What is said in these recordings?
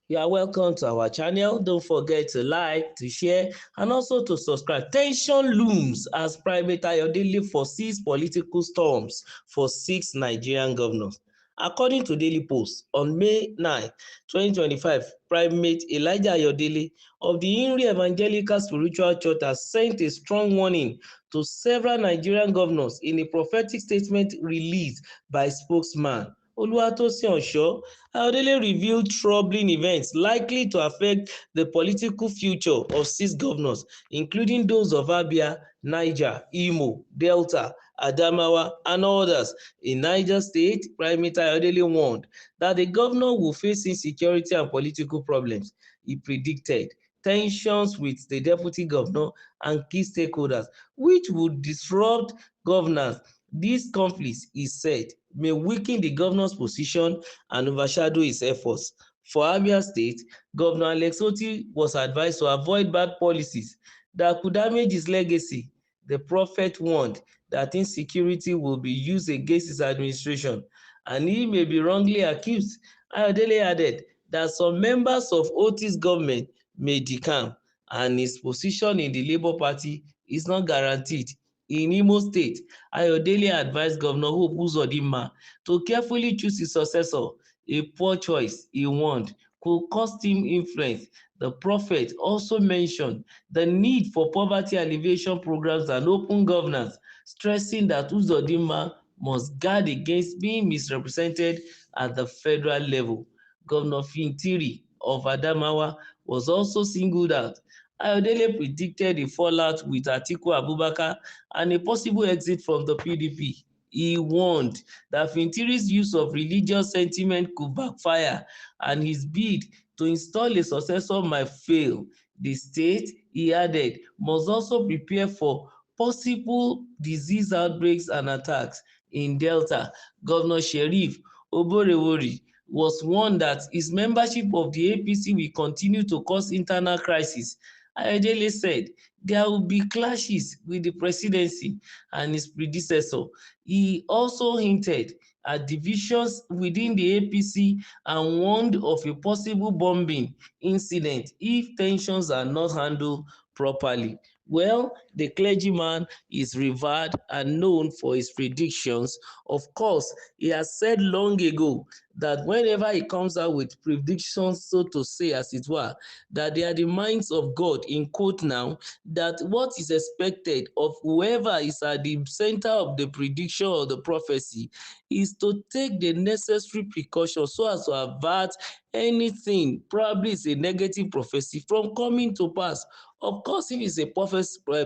You are welcome to our channel. Don't forget to like, to share, and also to subscribe. Tension looms as Primate foresees political storms for 6 Nigerian governors. According to Daily Post, on May 9, 2025, Primate Elijah Ayodele of the Inri Evangelical Spiritual Church has sent a strong warning to several Nigerian governors in a prophetic statement released by spokesman Oluwatosin Osho. Ayodele revealed troubling events likely to affect the political future of 6 governors, including those of Abia, Niger, Imo, Delta, Adamawa, and others. In Niger State, Primate Ayodele warned that the governor will face insecurity and political problems. He predicted tensions with the deputy governor and key stakeholders, which would disrupt governance. These conflicts, he said, may weaken the governor's position and overshadow his efforts. For Abia State, Governor Alex Otti was advised to avoid bad policies that could damage his legacy. The prophet warned that insecurity will be used against his administration, and he may be wrongly accused. Ayodele added that some members of Otti's government may decamp, and his position in the Labour Party is not guaranteed. In Imo State, Ayodele advised Governor Hope Uzodinma to carefully choose his successor. A poor choice, he warned, could cost him influence. The prophet also mentioned the need for poverty alleviation programs and open governance, stressing that Uzodinma must guard against being misrepresented at the federal level. Governor Fintiri of Adamawa was also singled out. Ayodele predicted a fallout with Atiku Abubakar and a possible exit from the PDP. He warned that Fintiri's use of religious sentiment could backfire, and his bid to install a successor might fail. The state, he added, must also prepare for possible disease outbreaks and attacks. In Delta, Governor Sheriff Oborevori was warned that his membership of the APC will continue to cause internal crisis. Ayodele said there will be clashes with the presidency and his predecessor. He also hinted at divisions within the APC and warned of a possible bombing incident if tensions are not handled properly. Well, the clergyman is revered and known for his predictions. Of course, he has said long ago that whenever he comes out with predictions, so to say, as it were, that they are the minds of God, in quote now, that what is expected of whoever is at the center of the prediction or the prophecy is to take the necessary precautions so as to avert anything, probably it's a negative prophecy, from coming to pass. Of course, if it's a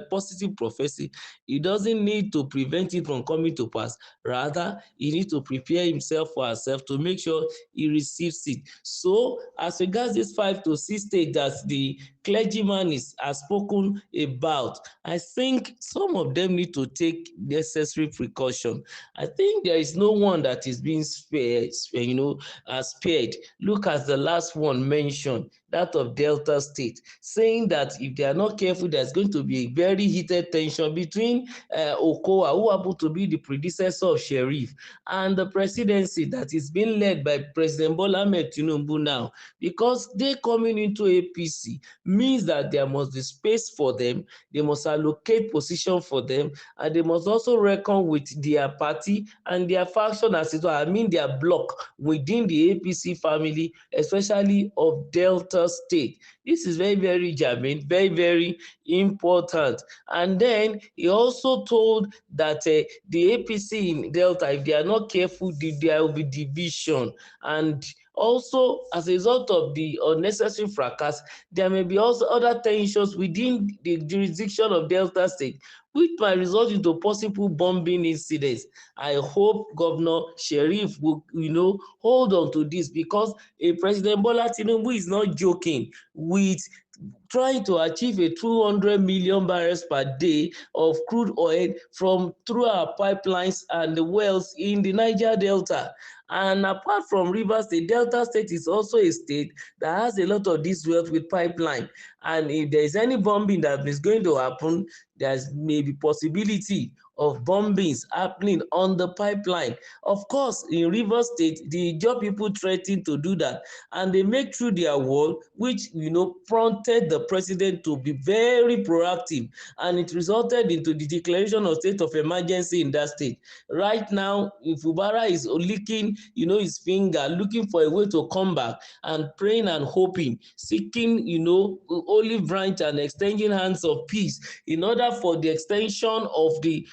positive prophecy, he doesn't need to prevent it from coming to pass. Rather, he needs to prepare himself for herself to make sure he receives it. So, as regards this 5 to 6 stage that the clergyman has spoken about, I think some of them need to take necessary precaution. I think there is no one that is being spared, spared. Look at the last one mentioned, that of Delta State, saying that if they are not careful, there's going to be a very heated tension between Okowa, who happened to be the predecessor of Sheriff, and the presidency that is being led by President Bola Ahmed Tinubu now, because they coming into APC means that there must be space for them, they must allocate position for them, and they must also reckon with their party and their faction, as it were, I mean their bloc within the APC family, especially of Delta State. This is very, very germane, very, very important. And then he also told that the APC in Delta, if they are not careful, there will be division. And also, as a result of the unnecessary fracas, there may be also other tensions within the jurisdiction of Delta State, which might result into possible bombing incidents. I hope Governor Sheriff will, hold on to this, because President Bola Tinubu is not joking with trying to achieve a 200 million barrels per day of crude oil from through our pipelines and the wells in the Niger Delta. And apart from Rivers State, Delta State is also a state that has a lot of this wealth with pipeline. And if there is any bombing that is going to happen, there's maybe possibility of bombings happening on the pipeline. Of course, in Rivers State, the Ijaw people threatened to do that, and they make through their wall, which prompted the president to be very proactive, and it resulted into the declaration of state of emergency in that state. Right now, Fubara is licking his finger, looking for a way to come back, and praying and hoping, seeking olive branch and extending hands of peace in order for the extension of the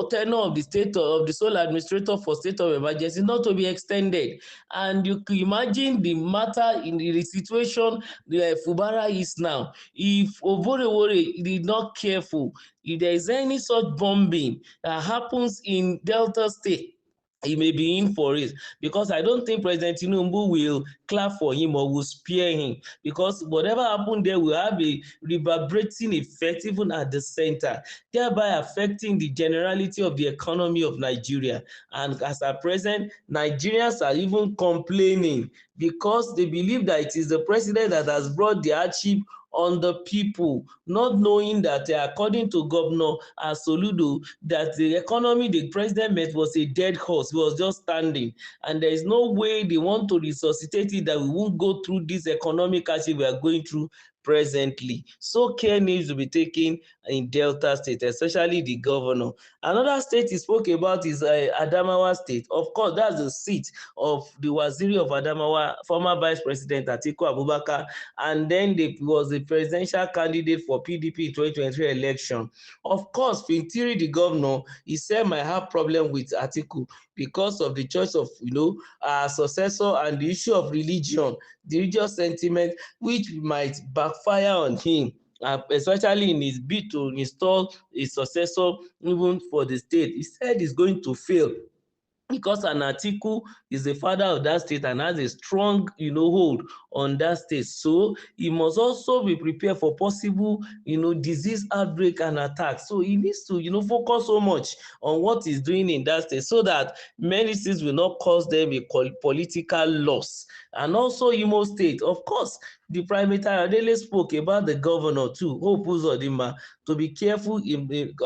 tenure of the sole administrator for state of emergency not to be extended. And you can imagine the matter in the situation Fubara is now. If Oborewore is not careful, if there is any such bombing that happens in Delta State, he may be in for it, because I don't think President Tinubu will clap for him or will spare him, because whatever happened there will have a reverberating effect even at the center, thereby affecting the generality of the economy of Nigeria. And as at present, Nigerians are even complaining because they believe that it is the president that has brought the hardship on the people, not knowing that according to Governor Soludo, that the economy the president met was a dead horse. It was just standing, and there is no way they want to resuscitate it, that we won't go through this economic hardship we are going through presently. So care needs to be taken in Delta State, especially the governor. Another state he spoke about is Adamawa State. Of course, that's the seat of the Waziri of Adamawa, former Vice President Atiku Abubakar, and then he was the presidential candidate for PDP in 2023 election. Of course, Fintiri, the governor, he said might have problem with Atiku because of the choice of successor and the issue of religion, the religious sentiment, which might backfire on him, especially in his bid to install a successor even for the state. He said he's going to fail, because Atiku is the father of that state and has a strong hold on that state. So he must also be prepared for possible disease outbreak and attack. So he needs to focus so much on what he's doing in that state, so that many states will not cause them a political loss. And also Imo State, of course, the Primate spoke about the governor too, Hope Uzodinma, to be careful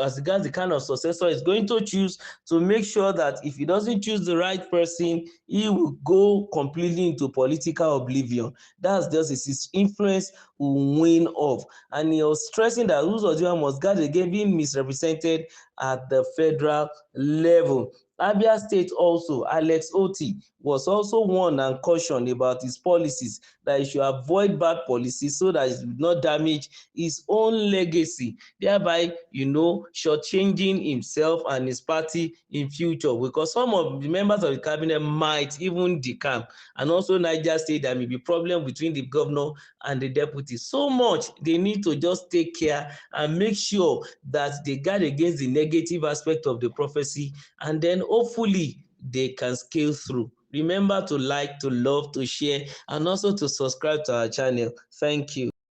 as regards the kind of successor he's going to choose, to make sure that if he doesn't choose the right person, he will go completely into political oblivion. That's just his influence will wane off. And he was stressing that Uzodinma must guard against being misrepresented at the federal level. Abia State also, Alex Oti was also warned and cautioned about his policies, that he should avoid bad policies so that it would not damage his own legacy, thereby, shortchanging himself and his party in future, because some of the members of the cabinet might even decamp. And also Niger State, there may be problem between the governor and the deputy. So much they need to just take care and make sure that they guard against the negative aspect of the prophecy, and then hopefully they can scale through. Remember to like, to love, to share, and also to subscribe to our channel. Thank you.